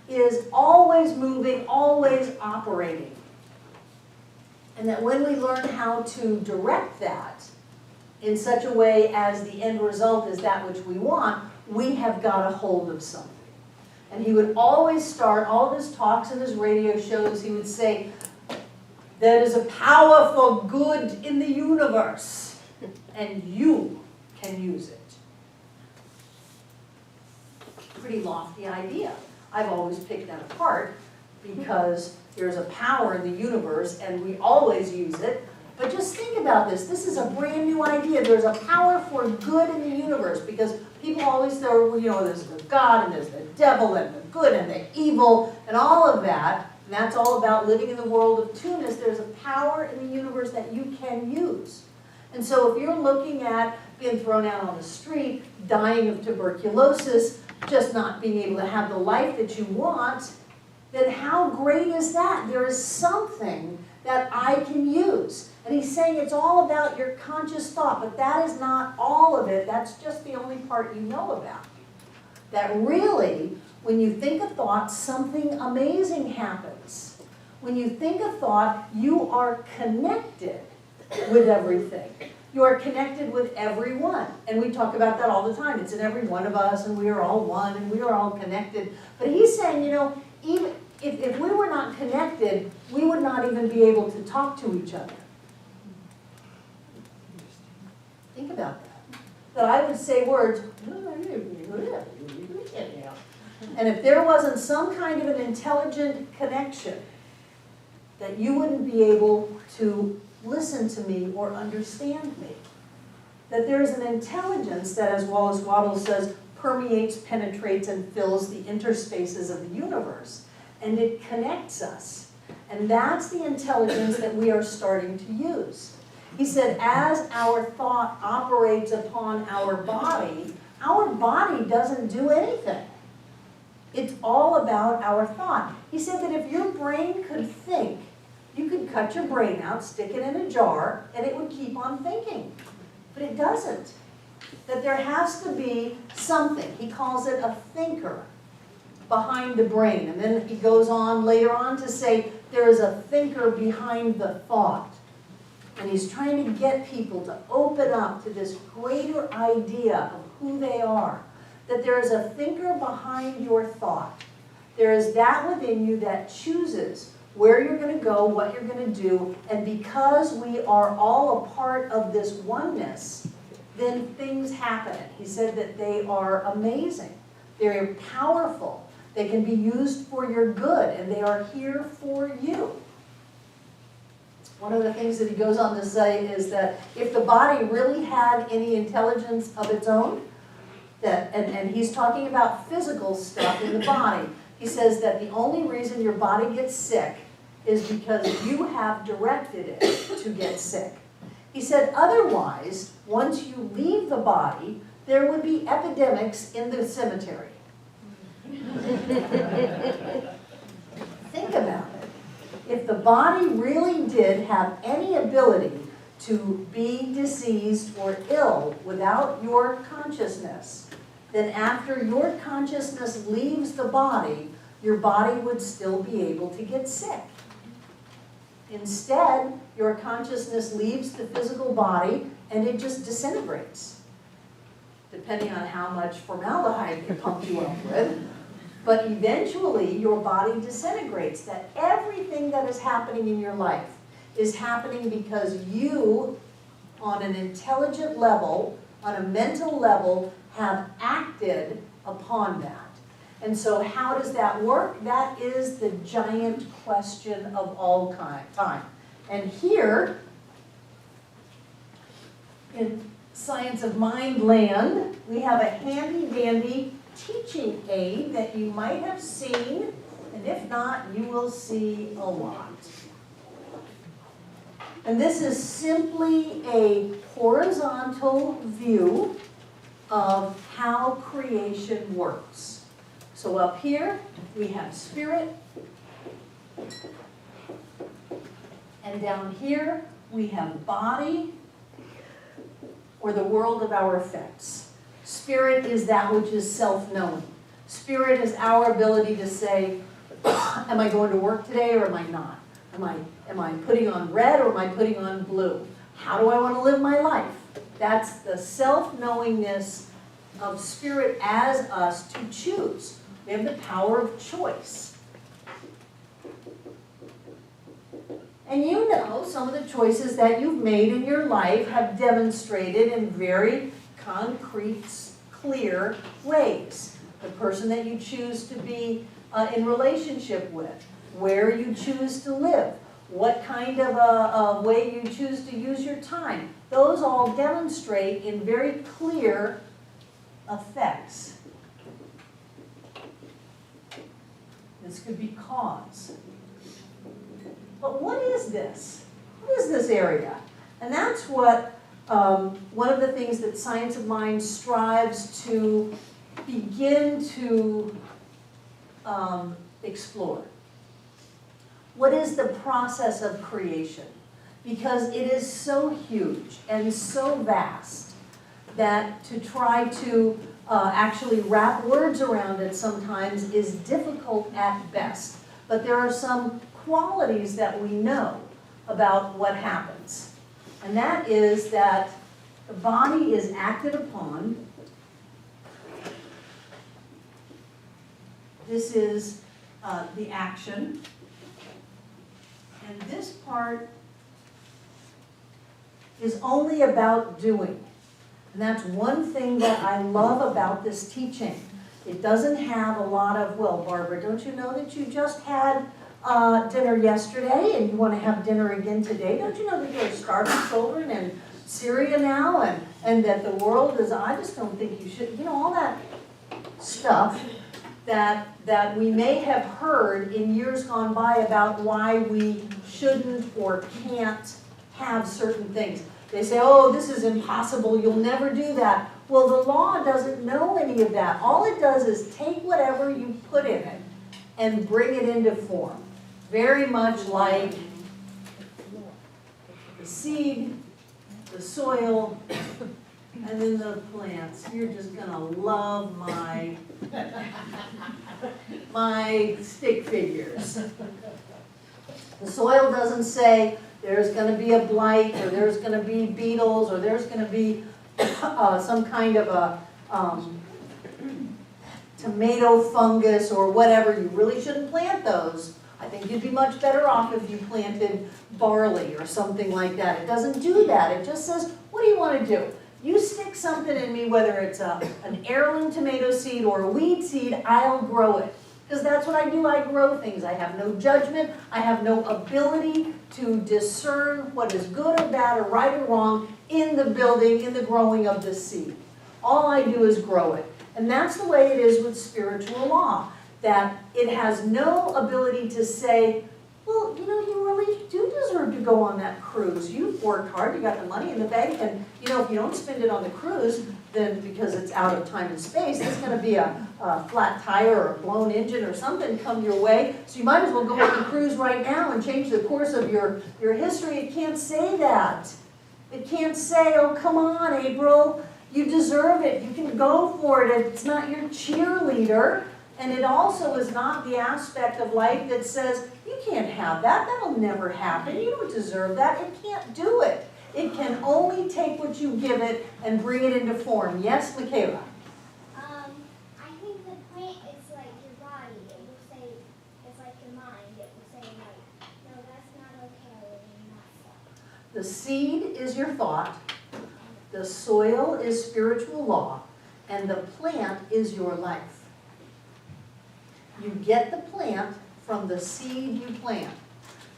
is always moving, always operating. And that when we learn how to direct that in such a way as the end result is that which we want, we have got a hold of something. And he would always start all of his talks and his radio shows, he would say, there is a power for good in the universe, and you can use it. Pretty lofty idea. I've always picked that apart because there's a power in the universe and we always use it. But just think about this. This is a brand new idea. There's a power for good in the universe because people always throw, there's the God and there's the devil and the good and the evil and all of that. And that's all about living in the world of two-ness. There's a power in the universe that you can use. And so if you're looking at being thrown out on the street, dying of tuberculosis, just not being able to have the life that you want, then how great is that? There is something that I can use. And he's saying it's all about your conscious thought, but that is not all of it. That's just the only part you know about. That really, when you think a thought, something amazing happens. When you think a thought, you are connected with everything. You are connected with everyone. And we talk about that all the time. It's in every one of us, and we are all one, and we are all connected. But he's saying, even if we were not connected, we would not even be able to talk to each other. Think about that. That I would say words, and if there wasn't some kind of an intelligent connection, that you wouldn't be able to listen to me or understand me. That there is an intelligence that, as Wallace Wattles says, permeates, penetrates, and fills the interspaces of the universe. And it connects us. And that's the intelligence that we are starting to use. He said, as our thought operates upon our body doesn't do anything. It's all about our thought. He said that if your brain could think, you could cut your brain out, stick it in a jar, and it would keep on thinking. But it doesn't. That there has to be something. He calls it a thinker behind the brain. And then he goes on later on to say there is a thinker behind the thought. And he's trying to get people to open up to this greater idea of who they are. That there is a thinker behind your thought. There is that within you that chooses where you're going to go, what you're going to do, and because we are all a part of this oneness, then things happen. He said that they are amazing. They're powerful. They can be used for your good, and they are here for you. One of the things that he goes on to say is that if the body really had any intelligence of its own, and he's talking about physical stuff in the body, he says that the only reason your body gets sick is because you have directed it to get sick. He said otherwise, once you leave the body, there would be epidemics in the cemetery. Think about it. If the body really did have any ability to be diseased or ill without your consciousness, then after your consciousness leaves the body, your body would still be able to get sick. Instead, your consciousness leaves the physical body and it just disintegrates, depending on how much formaldehyde they pump you up with. But eventually, your body disintegrates. That everything that is happening in your life is happening because you, on an intelligent level, on a mental level, have acted upon that. And so how does that work? That is the giant question of all time. And here, in Science of Mind land, we have a handy-dandy teaching aid that you might have seen, and if not, you will see a lot. And this is simply a horizontal view of how creation works. So up here, we have spirit, and down here, we have body, or the world of our effects. Spirit is that which is self-knowing. Spirit is our ability to say, am I going to work today or am I not? Am I putting on red or am I putting on blue? How do I want to live my life? That's the self-knowingness of Spirit as us to choose. We have the power of choice. And you know some of the choices that you've made in your life have demonstrated in very concrete, clear ways. The person that you choose to be in relationship with, where you choose to live, what kind of a way you choose to use your time. Those all demonstrate in very clear effects. This could be cause. But what is this? What is this area? And that's what one of the things that Science of Mind strives to begin to explore. What is the process of creation? Because it is so huge and so vast that to try to actually wrap words around it sometimes is difficult at best. But there are some qualities that we know about what happens. And that is that the body is acted upon. This is the action. And this part is only about doing. And that's one thing that I love about this teaching. It doesn't have a lot of, well, Barbara, don't you know that you just had dinner yesterday and you want to have dinner again today? Don't you know that there are starving children in Syria now and that the world is, I just don't think you should, you know, all that stuff that we may have heard in years gone by about why we shouldn't or can't have certain things. They say, oh, this is impossible, you'll never do that. Well, the law doesn't know any of that. All it does is take whatever you put in it and bring it into form. Very much like the seed, the soil, and then the plants. You're just gonna love my stick figures. The soil doesn't say there's gonna be a blight, or there's gonna be beetles, or there's gonna be some kind of a tomato fungus or whatever. You really shouldn't plant those. I think you'd be much better off if you planted barley or something like that. It doesn't do that. It just says, what do you want to do? You stick something in me, whether it's an heirloom tomato seed or a weed seed, I'll grow it. Because that's what I do. I grow things. I have no judgment. I have no ability to discern what is good or bad or right or wrong in the building, in the growing of the seed. All I do is grow it. And that's the way it is with spiritual law. That it has no ability to say, well, you know, you really do deserve to go on that cruise. You've worked hard, you got the money in the bank, and you know, if you don't spend it on the cruise, then because it's out of time and space, there's going to be a flat tire or a blown engine or something come your way. So you might as well go on the cruise right now and change the course of your history. It can't say that. It can't say, oh, come on, April, you deserve it. You can go for it. It's not your cheerleader. And it also is not the aspect of life that says, you can't have that, that'll never happen, you don't deserve that, it can't do it. It can only take what you give it and bring it into form. Yes, Michaela? I think the plant is like your body. It will say, it's like your mind. It will say like, no, that's not okay, and not so. The seed is your thought, the soil is spiritual law, and the plant is your life. You get the plant from the seed you plant.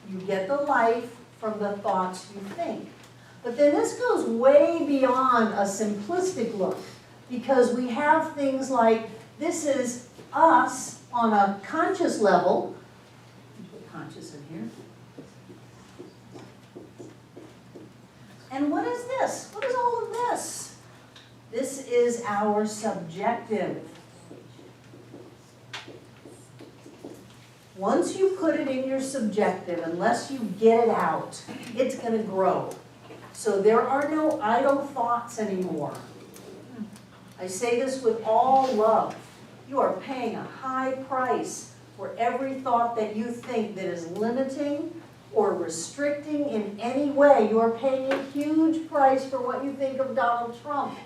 You get the life from the thoughts you think. But then this goes way beyond a simplistic look, because we have things like, this is us on a conscious level. Put conscious in here. And what is this? What is all of this? This is our subjective. Once you put it in your subjective, unless you get it out, it's going to grow. So there are no idle thoughts anymore. I say this with all love. You are paying a high price for every thought that you think that is limiting or restricting in any way. You are paying a huge price for what you think of Donald Trump.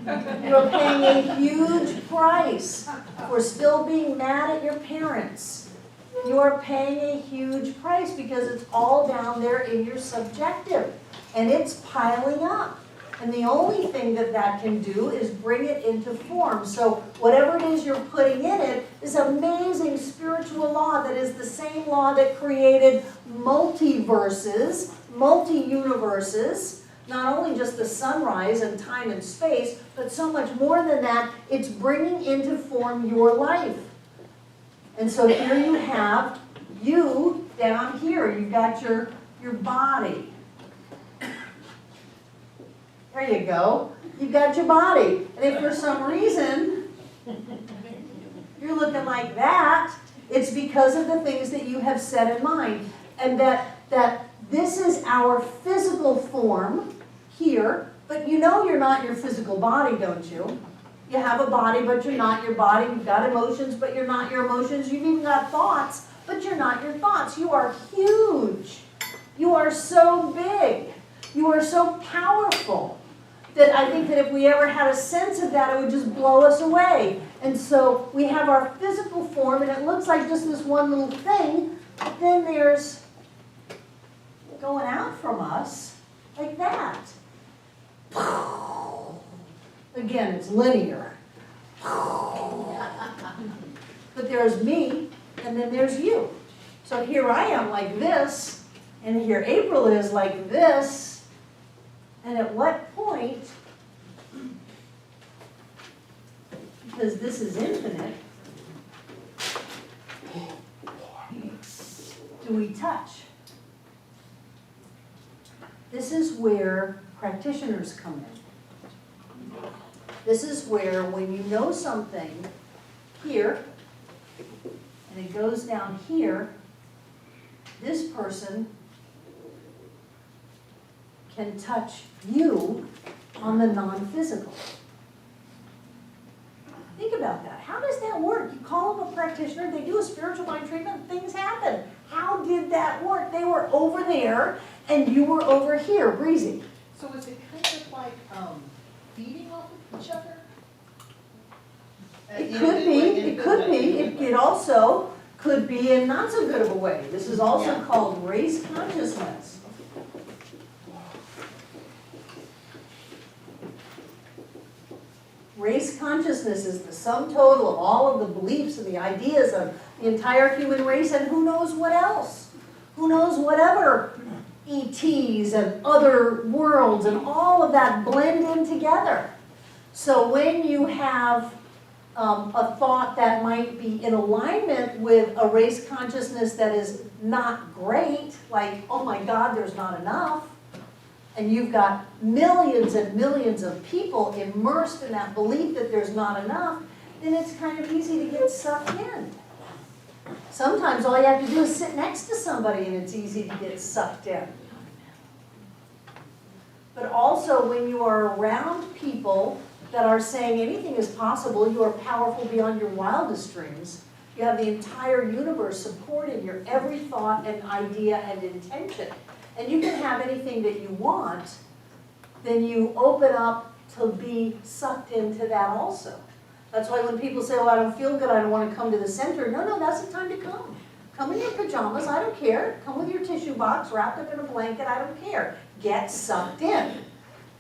You are paying a huge price for still being mad at your parents. You are paying a huge price because it's all down there in your subjective. And it's piling up. And the only thing that that can do is bring it into form. So whatever it is you're putting in it is amazing spiritual law that is the same law that created multiverses, multi-universes, not only just the sunrise and time and space, but so much more than that, it's bringing into form your life. And so here you have you down here. You've got your body. There you go. You've got your body. And if for some reason you're looking like that, it's because of the things that you have set in mind. And that this is our physical form here, but you know you're not your physical body, don't you? You have a body, but you're not your body. You've got emotions, but you're not your emotions. You've even got thoughts, but you're not your thoughts. You are huge. You are so big. You are so powerful that I think that if we ever had a sense of that, it would just blow us away. And so we have our physical form, and it looks like just this one little thing, but then there's going out from us like that. Again, it's linear. But there's me, and then there's you. So here I am like this, and here April is like this. And at what point, because this is infinite, do we touch? This is where practitioners come in. This is where when you know something here, and it goes down here, this person can touch you on the non-physical. Think about that. How does that work? You call them a practitioner, they do a spiritual mind treatment, things happen. How did that work? They were over there, and you were over here, breezy. So is it kind of like feeding off of each other? It could be, it could be. It also could be in not so good of a way. This is also called race consciousness. Race consciousness is the sum total of all of the beliefs and the ideas of the entire human race, and who knows what else. Who knows whatever ETs and other worlds and all of that blend in together. So when you have a thought that might be in alignment with a race consciousness that is not great, like, oh my God, there's not enough, and you've got millions and millions of people immersed in that belief that there's not enough, then it's kind of easy to get sucked in. Sometimes all you have to do is sit next to somebody and it's easy to get sucked in. But also when you are around people that are saying anything is possible, you are powerful beyond your wildest dreams, you have the entire universe supporting your every thought and idea and intention, and you can have anything that you want, then you open up to be sucked into that also. That's why when people say, oh, I don't feel good, I don't want to come to the center. No, that's the time to come. Come in your pajamas, I don't care. Come with your tissue box, wrapped up in a blanket, I don't care. Get sucked in.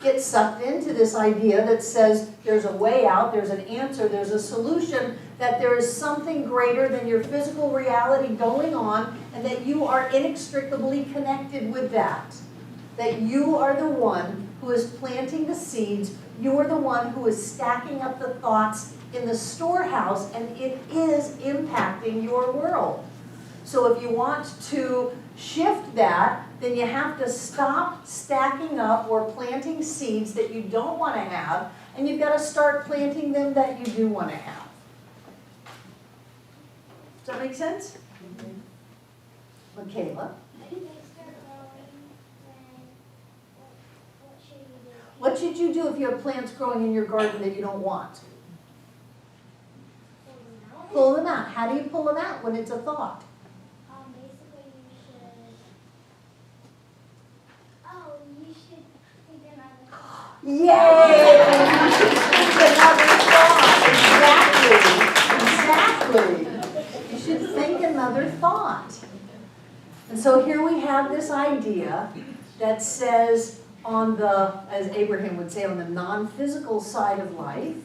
Get sucked into this idea that says there's a way out, there's an answer, there's a solution, that there is something greater than your physical reality going on, and that you are inextricably connected with that. That you are the one who is planting the seeds, you are the one who is stacking up the thoughts in the storehouse, and it is impacting your world. So if you want to shift that, then you have to stop stacking up or planting seeds that you don't want to have, and you've got to start planting them that you do want to have. Does that make sense? Mm-hmm. Michaela? What should you do if you have plants growing in your garden that you don't want? Pull them out. How do you pull them out when it's a thought? Basically you should think another thought. Yay! You should think another thought. Exactly. You should think another thought. And so here we have this idea that says on the, as Abraham would say, on the non-physical side of life,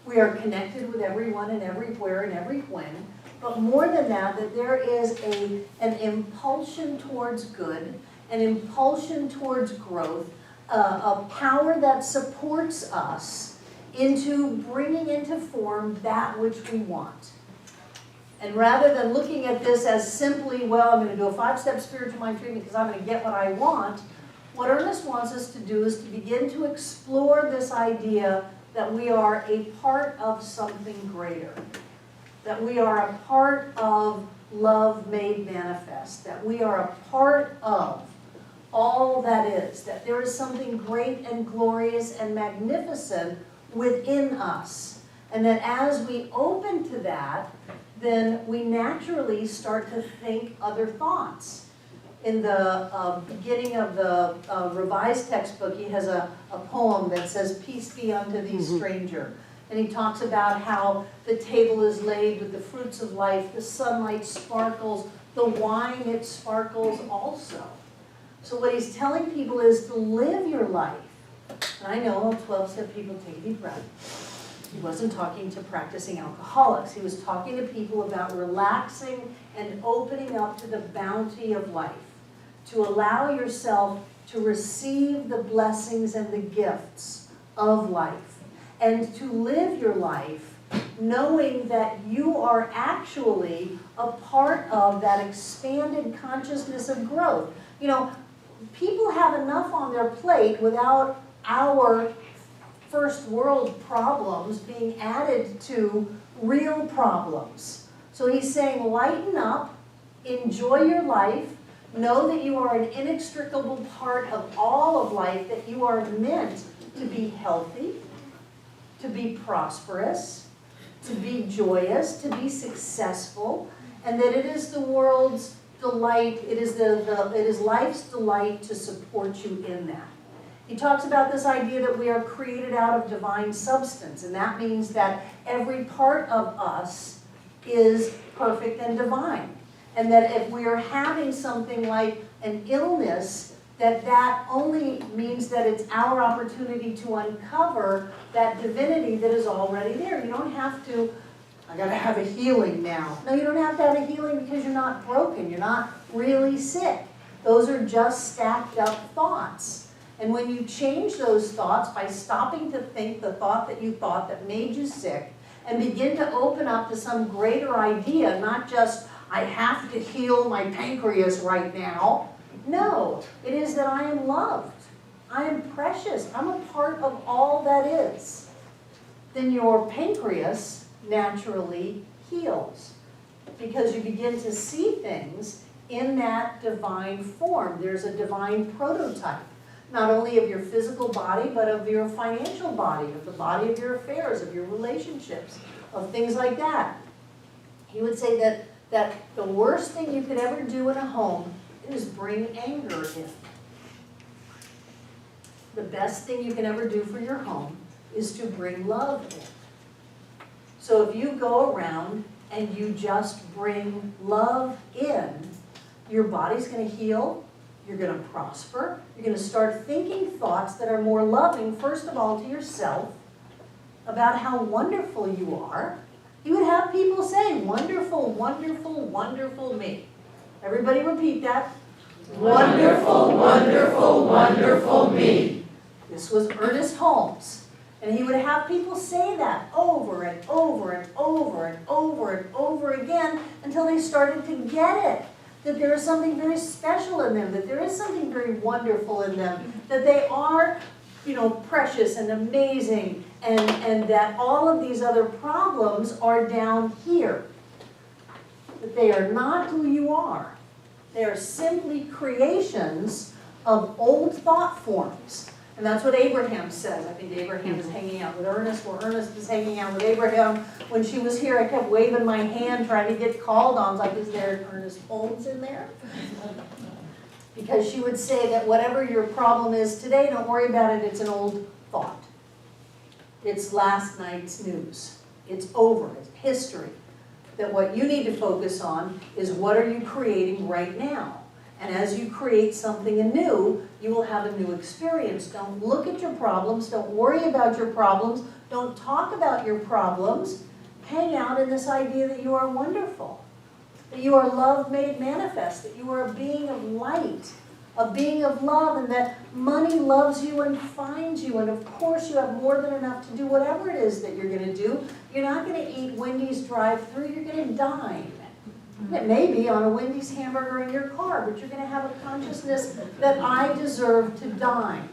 we are connected with everyone and everywhere and every when. But more than that, that there is an impulsion towards good, an impulsion towards growth, a power that supports us into bringing into form that which we want. And rather than looking at this as simply, well, I'm going to do a 5-step spiritual mind treatment because I'm going to get what I want, what Ernest wants us to do is to begin to explore this idea that we are a part of something greater, that we are a part of love made manifest, that we are a part of all that is, that there is something great and glorious and magnificent within us. And that as we open to that, then we naturally start to think other thoughts. In the beginning of the revised textbook, he has a poem that says, "Peace be unto thee, stranger." And he talks about how the table is laid with the fruits of life, the sunlight sparkles, the wine, it sparkles also. So what he's telling people is to live your life. And I know 12-step people, take a deep breath. He wasn't talking to practicing alcoholics. He was talking to people about relaxing and opening up to the bounty of life, to allow yourself to receive the blessings and the gifts of life, and to live your life knowing that you are actually a part of that expanded consciousness of growth. You know, people have enough on their plate without our first world problems being added to real problems. So he's saying, lighten up, enjoy your life, know that you are an inextricable part of all of life, that you are meant to be healthy, to be prosperous, to be joyous, to be successful, and that it is the world's delight, it is life's delight to support you in that. He talks about this idea that we are created out of divine substance, and that means that every part of us is perfect and divine. And that if we are having something like an illness, that only means that it's our opportunity to uncover that divinity that is already there. You don't have to, I gotta have a healing now. No, you don't have to have a healing because you're not broken. You're not really sick. Those are just stacked up thoughts. And when you change those thoughts by stopping to think the thought that you thought that made you sick, and begin to open up to some greater idea, not just, I have to heal my pancreas right now. No, it is that I am loved. I am precious. I'm a part of all that is. Then your pancreas naturally heals because you begin to see things in that divine form. There's a divine prototype, not only of your physical body, but of your financial body, of the body of your affairs, of your relationships, of things like that. He would say that the worst thing you could ever do in a home is bring anger in. The best thing you can ever do for your home is to bring love in. So if you go around and you just bring love in, your body's going to heal, you're going to prosper, you're going to start thinking thoughts that are more loving, first of all, to yourself, about how wonderful you are. You would have people say, wonderful, wonderful, wonderful me. Everybody repeat that. Wonderful, wonderful, wonderful me. This was Ernest Holmes. And he would have people say that over and over and over and over and over again until they started to get it. That there is something very special in them, that there is something very wonderful in them, that they are, precious and amazing, and that all of these other problems are down here. That they are not who you are. They are simply creations of old thought forms. And that's what Abraham says. I think Abraham is hanging out with Ernest, or Ernest is hanging out with Abraham. When she was here, I kept waving my hand trying to get called on. I was like, is there an Ernest Holmes in there? Because she would say that whatever your problem is today, don't worry about it, it's an old thought. It's last night's news. It's over, it's history. That what you need to focus on is what are you creating right now? And as you create something anew, you will have a new experience. Don't look at your problems, don't worry about your problems, don't talk about your problems. Hang out in this idea that you are wonderful, that you are love made manifest, that you are a being of light, a being of love, and that money loves you and finds you. And of course you have more than enough to do whatever it is that you're going to do. You're not going to eat Wendy's drive-thru, you're going to dine. It may be on a Wendy's hamburger in your car, but you're going to have a consciousness that I deserve to dine,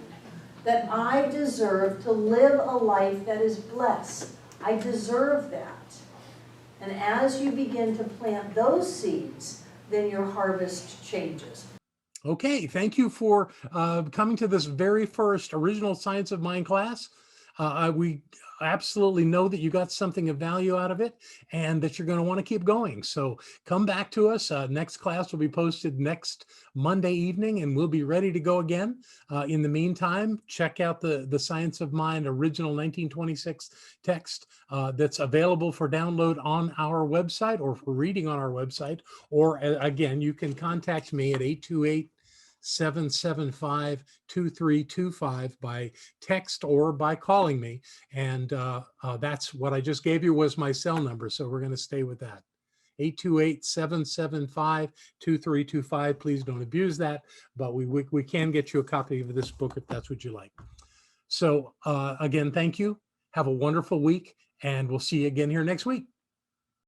that I deserve to live a life that is blessed. I deserve that. And as you begin to plant those seeds, then your harvest changes. Okay, thank you for coming to this very first Original Science of Mind class. We absolutely know that you got something of value out of it and that you're going to want to keep going. So come back to us. Next class will be posted next Monday evening and we'll be ready to go again. In the meantime, check out the Science of Mind original 1926 text that's available for download on our website or for reading on our website. Or again, you can contact me at 828-775-2325 by text or by calling me. And that's what I just gave you was my cell number. So we're going to stay with that. 828-775-2325. Please don't abuse that, but we can get you a copy of this book if that's what you like. So again, thank you. Have a wonderful week and we'll see you again here next week.